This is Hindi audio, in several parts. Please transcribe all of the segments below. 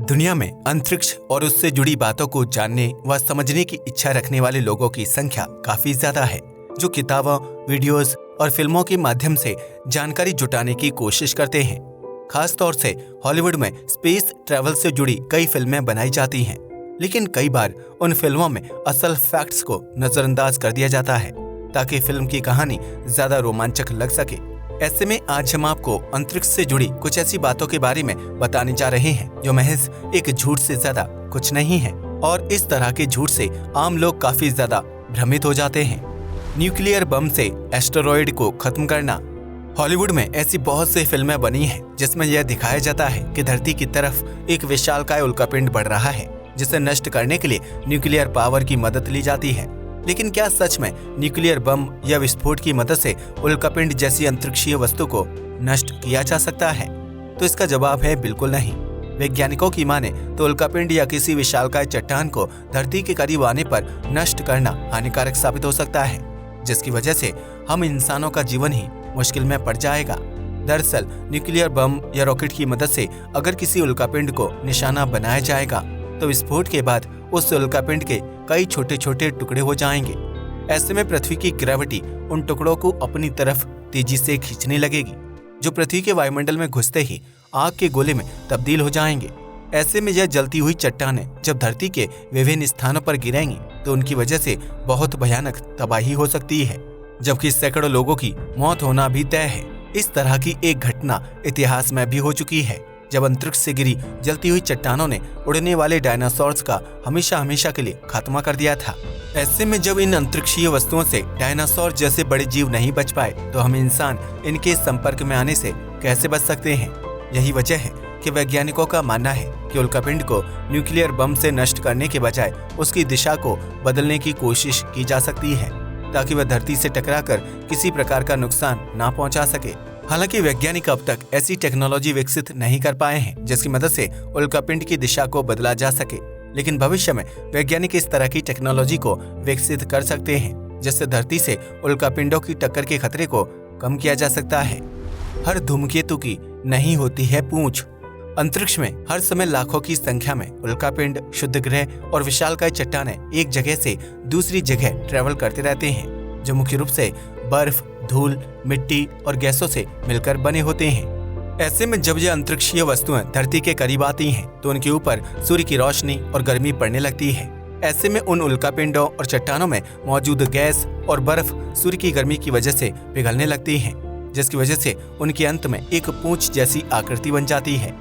दुनिया में अंतरिक्ष और उससे जुड़ी बातों को जानने व समझने की इच्छा रखने वाले लोगों की संख्या काफी ज्यादा है, जो किताबों, वीडियोस और फिल्मों के माध्यम से जानकारी जुटाने की कोशिश करते हैं। खास तौर से हॉलीवुड में स्पेस ट्रैवल से जुड़ी कई फिल्में बनाई जाती हैं, लेकिन कई बार उन फिल्मों में असल फैक्ट्स को नजरअंदाज कर दिया जाता है ताकि फिल्म की कहानी ज्यादा रोमांचक लग सके। ऐसे में आज हम आपको अंतरिक्ष से जुड़ी कुछ ऐसी बातों के बारे में बताने जा रहे हैं जो महज एक झूठ से ज्यादा कुछ नहीं है, और इस तरह के झूठ से आम लोग काफी ज्यादा भ्रमित हो जाते हैं। न्यूक्लियर बम से एस्टेरॉयड को खत्म करना। हॉलीवुड में ऐसी बहुत सी फिल्में बनी हैं जिसमें यह दिखाया जाता है कि धरती की तरफ एक विशालकाय उल्कापिंड बढ़ रहा है, जिसे नष्ट करने के लिए न्यूक्लियर पावर की मदद ली जाती है। लेकिन क्या सच में न्यूक्लियर बम या विस्फोट की मदद से उल्कापिंड जैसी अंतरिक्षीय वस्तु को नष्ट किया जा सकता है? तो इसका जवाब है बिल्कुल नहीं। वैज्ञानिकों की माने तो उल्कापिंड या किसी विशालकाय चट्टान को धरती के करीब आने पर नष्ट करना हानिकारक साबित हो सकता है, जिसकी वजह से हम इंसानों का जीवन ही मुश्किल में पड़ जाएगा। दरअसल न्यूक्लियर बम या रॉकेट की मदद से अगर किसी उल्कापिंड को निशाना बनाया जाएगा तो विस्फोट के बाद उस उल्कापिंड के कई छोटे छोटे टुकड़े हो जाएंगे। ऐसे में पृथ्वी की ग्रेविटी उन टुकड़ों को अपनी तरफ तेजी से खींचने लगेगी, जो पृथ्वी के वायुमंडल में घुसते ही आग के गोले में तब्दील हो जाएंगे। ऐसे में यह जलती हुई चट्टानें जब धरती के विभिन्न स्थानों पर गिरेंगी तो उनकी वजह से बहुत भयानक तबाही हो सकती है, जबकि सैकड़ों लोगों की मौत होना भी तय है। इस तरह की एक घटना इतिहास में भी हो चुकी है, जब अंतरिक्ष से गिरी जलती हुई चट्टानों ने उड़ने वाले डायनासोर्स का हमेशा हमेशा के लिए खात्मा कर दिया था। ऐसे में जब इन अंतरिक्षीय वस्तुओं से डायनासोर जैसे बड़े जीव नहीं बच पाए तो हम इंसान इनके संपर्क में आने से कैसे बच सकते हैं? यही वजह है कि वैज्ञानिकों का मानना है कि उल्कापिंड को न्यूक्लियर बम से नष्ट करने के बजाय उसकी दिशा को बदलने की कोशिश की जा सकती है, ताकि वह धरती से टकराकर किसी प्रकार का नुकसान ना पहुंचा सके। हालांकि वैज्ञानिक अब तक ऐसी टेक्नोलॉजी विकसित नहीं कर पाए हैं जिसकी मदद से उल्कापिंड की दिशा को बदला जा सके, लेकिन भविष्य में वैज्ञानिक इस तरह की टेक्नोलॉजी को विकसित कर सकते हैं जिससे धरती से उल्कापिंडों की टक्कर के खतरे को कम किया जा सकता है। हर धूमकेतु की नहीं होती है पूंछ। अंतरिक्ष में हर समय लाखों की संख्या में उल्कापिंड, शुद्ध ग्रह और विशालकाय चट्टानें एक जगह से दूसरी जगह ट्रेवल करते रहते हैं, जो मुख्य रूप से बर्फ, धूल, मिट्टी और गैसों से मिलकर बने होते हैं। ऐसे में जब ये अंतरिक्षीय वस्तुएं धरती के करीब आती हैं तो उनके ऊपर सूर्य की रोशनी और गर्मी पड़ने लगती है। ऐसे में उन उल्कापिंडों और चट्टानों में मौजूद गैस और बर्फ सूर्य की गर्मी की वजह से पिघलने लगती है, जिसकी वजह से उनके अंत में एक पूंछ जैसी आकृति बन जाती है।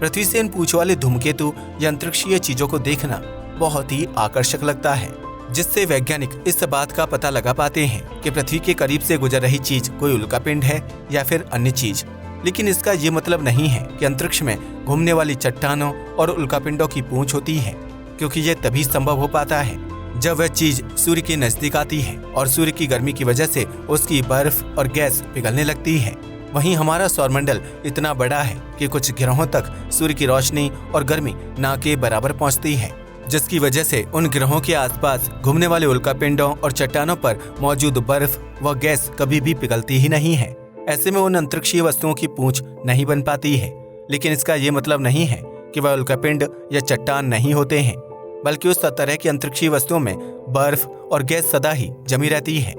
पृथ्वी से इन पूंछ वाले धूमकेतु या अंतरिक्षीय चीजों को देखना बहुत ही आकर्षक लगता है, जिससे वैज्ञानिक इस बात का पता लगा पाते हैं कि पृथ्वी के करीब से गुजर रही चीज कोई उल्कापिंड है या फिर अन्य चीज। लेकिन इसका ये मतलब नहीं है कि अंतरिक्ष में घूमने वाली चट्टानों और उल्कापिंडों की पूंछ होती है, क्योंकि यह तभी संभव हो पाता है जब वह चीज सूर्य के नजदीक आती है और सूर्य की गर्मी की वजह से उसकी बर्फ और गैस पिघलने लगती है। वहीं हमारा सौरमंडल इतना बड़ा है कि कुछ ग्रहों तक सूर्य की रोशनी और गर्मी ना के बराबर पहुंचती है, जिसकी वजह से उन ग्रहों के आसपास घूमने वाले उल्कापिंडों और चट्टानों पर मौजूद बर्फ व गैस कभी भी पिघलती ही नहीं है। ऐसे में उन अंतरिक्षीय वस्तुओं की पूंछ नहीं बन पाती है, लेकिन इसका ये मतलब नहीं है कि वह उल्कापिंड या चट्टान नहीं होते हैं, बल्कि उस तरह की अंतरिक्षीय वस्तुओं में बर्फ और गैस सदा ही जमी रहती है,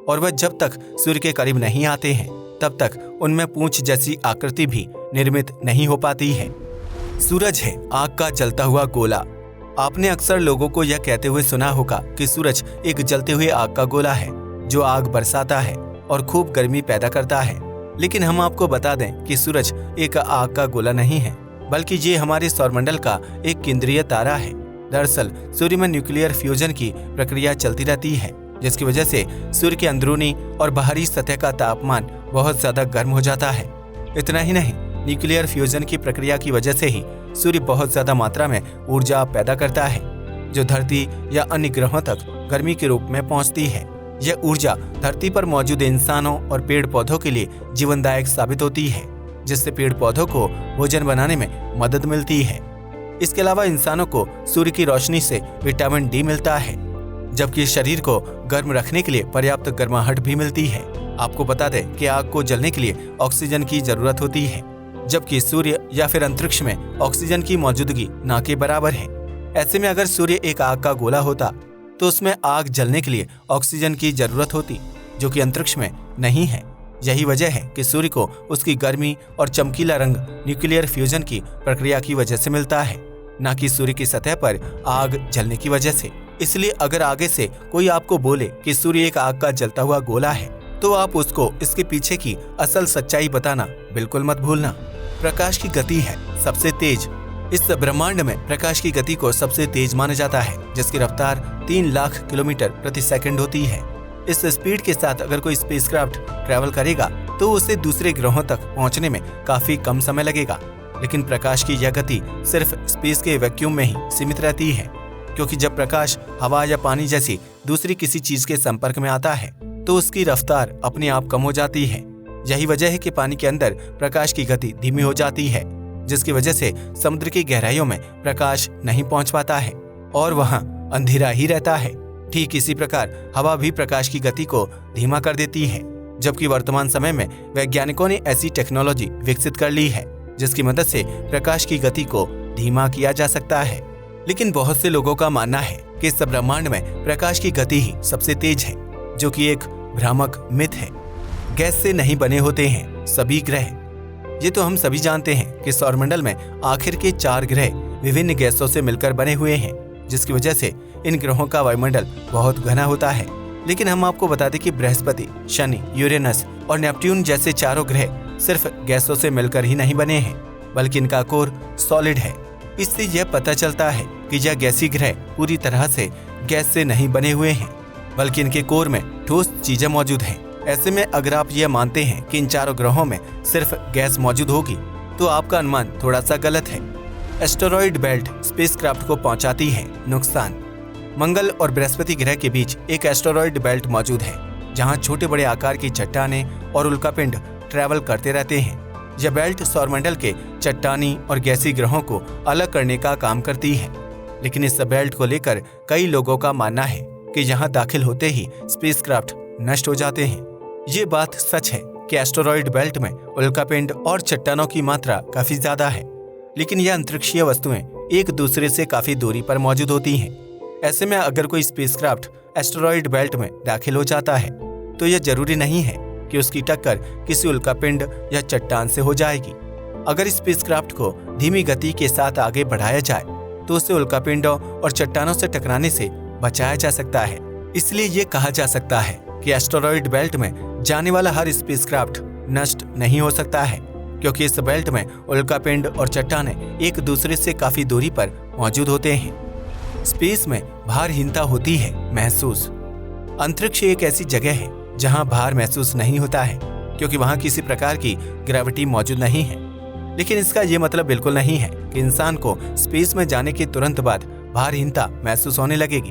और वह जब तक सूर्य के करीब नहीं आते हैं तब तक उनमें पूंछ जैसी आकृति भी निर्मित नहीं हो पाती है। सूरज है आग का जलता हुआ गोला। आपने अक्सर लोगों को यह कहते हुए सुना होगा कि सूरज एक जलते हुए आग का गोला है जो आग बरसाता है और खूब गर्मी पैदा करता है। लेकिन हम आपको बता दें कि सूरज एक आग का गोला नहीं है, बल्कि ये हमारे सौरमंडल का एक केंद्रीय तारा है। दरअसल सूर्य में न्यूक्लियर फ्यूजन की प्रक्रिया चलती रहती है, जिसकी वजह से सूर्य के अंदरूनी और बाहरी सतह का तापमान बहुत ज्यादा गर्म हो जाता है। इतना ही नहीं, न्यूक्लियर फ्यूजन की प्रक्रिया की वजह से ही सूर्य बहुत ज्यादा मात्रा में ऊर्जा पैदा करता है, जो धरती या अन्य ग्रहों तक गर्मी के रूप में पहुंचती है। यह ऊर्जा धरती पर मौजूद इंसानों और पेड़ पौधों के लिए जीवनदायक साबित होती है, जिससे पेड़ पौधों को भोजन बनाने में मदद मिलती है। इसके अलावा इंसानों को सूर्य की रोशनी से विटामिन डी मिलता है, जबकि शरीर को गर्म रखने के लिए पर्याप्त गर्माहट भी मिलती है। आपको बता दें कि आग को जलने के लिए ऑक्सीजन की जरूरत होती है, जबकि सूर्य या फिर अंतरिक्ष में ऑक्सीजन की मौजूदगी ना के बराबर है। ऐसे में अगर सूर्य एक आग का गोला होता तो उसमें आग जलने के लिए ऑक्सीजन की जरूरत होती, जो कि अंतरिक्ष में नहीं है। यही वजह है कि सूर्य को उसकी गर्मी और चमकीला रंग न्यूक्लियर फ्यूजन की प्रक्रिया की वजह से मिलता है, न कि सूर्य की सतह पर आग जलने की वजह से। इसलिए अगर आगे से कोई आपको बोले कि सूर्य एक आग का जलता हुआ गोला है, तो आप उसको इसके पीछे की असल सच्चाई बताना बिल्कुल मत भूलना। प्रकाश की गति है सबसे तेज। इस ब्रह्मांड में प्रकाश की गति को सबसे तेज माना जाता है, जिसकी रफ्तार 3 लाख किलोमीटर प्रति सेकंड होती है। इस स्पीड के साथ अगर कोई स्पेसक्राफ्ट ट्रैवल करेगा तो उसे दूसरे ग्रहों तक पहुंचने में काफी कम समय लगेगा। लेकिन प्रकाश की यह गति सिर्फ स्पेस के वैक्यूम में ही सीमित रहती है, क्योंकि जब प्रकाश हवा या पानी जैसी दूसरी किसी चीज के संपर्क में आता है तो उसकी रफ्तार अपने आप कम हो जाती है। यही वजह है कि पानी के अंदर प्रकाश की गति धीमी हो जाती है, जिसकी वजह से समुद्र की गहराइयों में प्रकाश नहीं पहुंच पाता है और वहां अंधेरा ही रहता है। ठीक इसी प्रकार हवा भी प्रकाश की गति को धीमा कर देती है, जबकि वर्तमान समय में वैज्ञानिकों ने ऐसी टेक्नोलॉजी विकसित कर ली है जिसकी मदद से प्रकाश की गति को धीमा किया जा सकता है। लेकिन बहुत से लोगों का मानना है कि इस ब्रह्मांड में प्रकाश की गति ही सबसे तेज है, जो कि एक भ्रामक मिथ है। गैस से नहीं बने होते हैं सभी ग्रह। ये तो हम सभी जानते हैं कि सौरमंडल में आखिर के 4 ग्रह विभिन्न गैसों से मिलकर बने हुए हैं, जिसकी वजह से इन ग्रहों का वायुमंडल बहुत घना होता है। लेकिन हम आपको बता दें कि बृहस्पति, शनि, यूरेनस और नेपट्यून जैसे चारों ग्रह सिर्फ गैसों से मिलकर ही नहीं बने हैं, बल्कि इनका कोर सॉलिड है। इससे यह पता चलता है कि यह गैसीय ग्रह पूरी तरह से गैस से नहीं बने हुए हैं, बल्कि इनके कोर में ठोस चीजें मौजूद हैं। ऐसे में अगर आप यह मानते हैं कि इन चारों ग्रहों में सिर्फ गैस मौजूद होगी, तो आपका अनुमान थोड़ा सा गलत है। एस्टेरॉयड बेल्ट स्पेसक्राफ्ट को पहुंचाती है नुकसान। मंगल और बृहस्पति ग्रह के बीच एक एस्टेरॉयड बेल्ट मौजूद है, जहां छोटे बड़े आकार की चट्टानें और उल्कापिंड ट्रैवल करते रहते हैं। यह बेल्ट सौरमंडल के चट्टानी और गैसीय ग्रहों को अलग करने का काम करती है। लेकिन इस बेल्ट को लेकर कई लोगों का मानना है कि यहाँ दाखिल होते ही स्पेसक्राफ्ट नष्ट हो जाते हैं। ये बात सच है कि एस्टेरॉयड बेल्ट में उल्कापिंड और चट्टानों की मात्रा काफी ज्यादा है, लेकिन यह अंतरिक्षीय वस्तुएं एक दूसरे से काफी दूरी पर मौजूद होती हैं। ऐसे में अगर कोई स्पेसक्राफ्ट एस्टेरॉयड बेल्ट में दाखिल हो जाता है, तो यह जरूरी नहीं है कि उसकी टक्कर किसी उल्कापिंड या चट्टान से हो जाएगी। अगर स्पेसक्राफ्ट को धीमी गति के साथ आगे बढ़ाया जाए तो उसे उल्कापिंडों और चट्टानों से टकराने से बचाया जा सकता है। इसलिए ये कहा जा सकता है कि एस्टेरॉयड बेल्ट में जाने वाला हर स्पेसक्राफ्ट नष्ट नहीं हो सकता है, क्योंकि इस बेल्ट में उल्कापिंड और चट्टानें एक दूसरे से काफी दूरी पर मौजूद होते हैं। स्पेस में भारहीनता होती है महसूस। अंतरिक्ष एक ऐसी जगह है जहां भार महसूस नहीं होता है, क्योंकि वहां किसी प्रकार की ग्रेविटी मौजूद नहीं है। लेकिन इसका ये मतलब बिल्कुल नहीं है कि इंसान को स्पेस में जाने के तुरंत बाद भारहीनता महसूस होने लगेगी,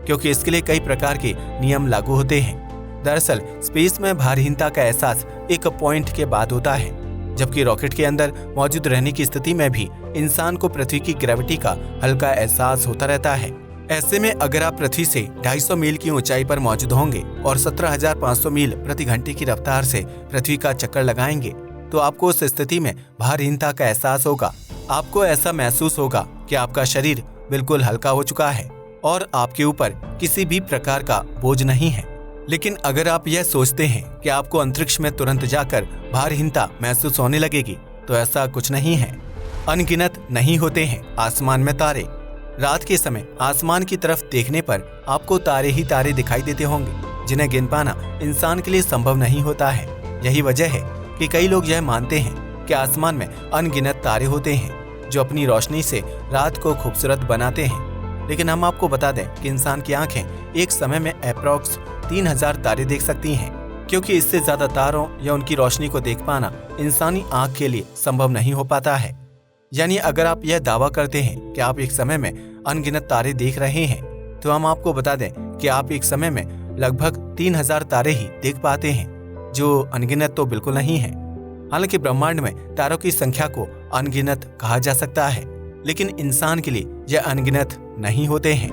क्योंकि इसके लिए कई प्रकार के नियम लागू होते हैं। दरअसल स्पेस में भारहीनता का एहसास एक पॉइंट के बाद होता है, जबकि रॉकेट के अंदर मौजूद रहने की स्थिति में भी इंसान को पृथ्वी की ग्रेविटी का हल्का एहसास होता रहता है। ऐसे में अगर आप पृथ्वी से 250 मील की ऊंचाई पर मौजूद होंगे और 17,500 मील प्रति घंटे की रफ्तार से पृथ्वी का चक्कर लगाएंगे, तो आपको उस स्थिति में भारहीनता का एहसास होगा। आपको ऐसा महसूस होगा कि आपका शरीर बिल्कुल हल्का हो चुका है और आपके ऊपर किसी भी प्रकार का बोझ नहीं है। लेकिन अगर आप यह सोचते हैं कि आपको अंतरिक्ष में तुरंत जाकर भारहीनता महसूस होने लगेगी, तो ऐसा कुछ नहीं है। अनगिनत नहीं होते हैं आसमान में तारे। रात के समय आसमान की तरफ देखने पर आपको तारे ही तारे दिखाई देते होंगे, जिन्हें गिन पाना इंसान के लिए संभव नहीं होता है। यही वजह है कि कई लोग यह मानते हैं कि आसमान में अनगिनत तारे होते हैं जो अपनी रोशनी से रात को खूबसूरत बनाते हैं। लेकिन हम आपको बता दें कि इंसान की आंखें एक समय में अप्रॉक्स 3000 तारे देख सकती हैं, क्योंकि इससे ज्यादा तारों या उनकी रोशनी को देख पाना इंसानी आंख के लिए संभव नहीं हो पाता है। यानी अगर आप यह दावा करते हैं कि आप एक समय में अनगिनत तारे देख रहे हैं, तो हम आपको बता दें कि आप एक समय में लगभग 3000 तारे ही देख पाते हैं, जो अनगिनत तो बिल्कुल नहीं है। हालांकि ब्रह्मांड में तारों की संख्या को अनगिनत कहा जा सकता है, लेकिन इंसान के लिए यह अनगिनत नहीं होते हैं।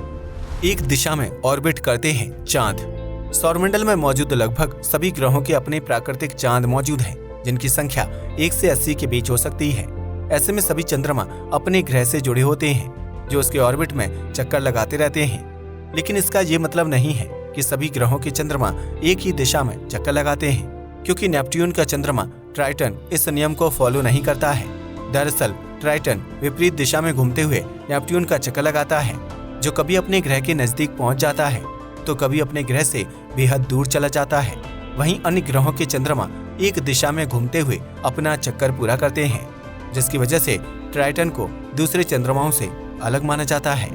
एक दिशा में ऑर्बिट करते हैं चांद। सौरमंडल में मौजूद लगभग सभी ग्रहों के अपने प्राकृतिक चांद मौजूद हैं, जिनकी संख्या 1 से 80 के बीच हो सकती है। ऐसे में सभी चंद्रमा अपने ग्रह से जुड़े होते हैं, जो उसके ऑर्बिट में चक्कर लगाते रहते हैं। लेकिन इसका ये मतलब नहीं है कि सभी ग्रहों के चंद्रमा एक ही दिशा में चक्कर लगाते हैं, क्योंकि नेपट्यून का चंद्रमा ट्राइटन इस नियम को फॉलो नहीं करता है। दरअसल ट्राइटन विपरीत दिशा में घूमते हुए नेपट्यून का चक्कर लगाता है, जो कभी अपने ग्रह के नजदीक पहुंच जाता है तो कभी अपने ग्रह से बेहद दूर चला जाता है। वहीं अन्य ग्रहों के चंद्रमा एक दिशा में घूमते हुए अपना चक्कर पूरा करते हैं, जिसकी वजह से ट्राइटन को दूसरे चंद्रमाओं से अलग माना जाता है।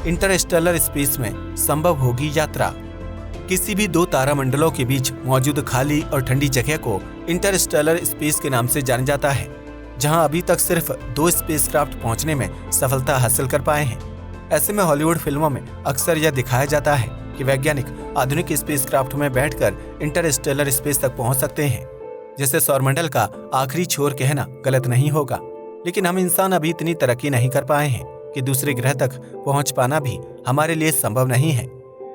इंटरस्टेलर स्पेस में संभव होगी यात्रा। किसी भी दो तारामंडलों के बीच मौजूद खाली और ठंडी जगह को इंटरस्टेलर स्पेस के नाम से जाना जाता है, जहां अभी तक सिर्फ 2 स्पेसक्राफ्ट पहुंचने में सफलता हासिल कर पाए हैं। ऐसे में हॉलीवुड फिल्मों में अक्सर यह दिखाया जाता है कि वैज्ञानिक आधुनिक स्पेसक्राफ्ट में बैठकर इंटरस्टेलर स्पेस तक पहुंच सकते हैं, जिसे सौरमंडल का आखिरी छोर कहना गलत नहीं होगा। लेकिन हम इंसान अभी इतनी तरक्की नहीं कर पाए हैं कि दूसरे ग्रह तक पहुंच पाना भी हमारे लिए संभव नहीं है।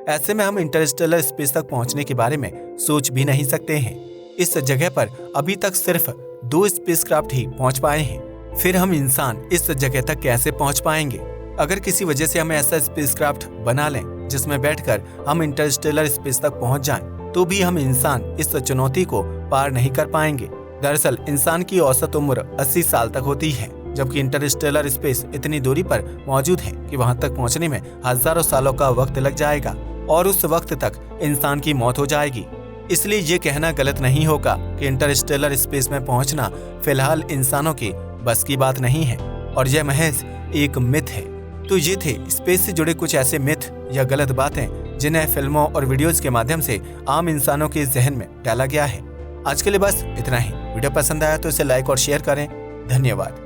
ऐसे में हम इंटरस्टेलर स्पेस तक पहुंचने के बारे में सोच भी नहीं सकते हैं। इस जगह पर अभी तक सिर्फ 2 स्पेसक्राफ्ट ही पहुंच पाए हैं। फिर हम इंसान इस जगह तक कैसे पहुंच पाएंगे? अगर किसी वजह से हम ऐसा स्पेसक्राफ्ट बना लें जिसमें बैठकर हम इंटरस्टेलर स्पेस तक पहुंच जाएं, तो भी हम इंसान इस चुनौती को पार नहीं कर पाएंगे। दरअसल इंसान की औसत उम्र 80 साल तक होती है, जबकि इंटरस्टेलर स्पेस इतनी दूरी पर मौजूद है कि वहां तक पहुंचने में हजारों सालों का वक्त लग जाएगा और उस वक्त तक इंसान की मौत हो जाएगी। इसलिए ये कहना गलत नहीं होगा कि इंटरस्टेलर स्पेस में पहुंचना फिलहाल इंसानों की बस की बात नहीं है और यह महज एक मिथ है। तो ये थे स्पेस से जुड़े कुछ ऐसे मिथ या गलत बातें जिन्हें फिल्मों और वीडियोज के माध्यम से आम इंसानों के जहन में डाला गया है। आज के लिए बस इतना ही। वीडियो पसंद आया तो इसे लाइक और शेयर करें। धन्यवाद।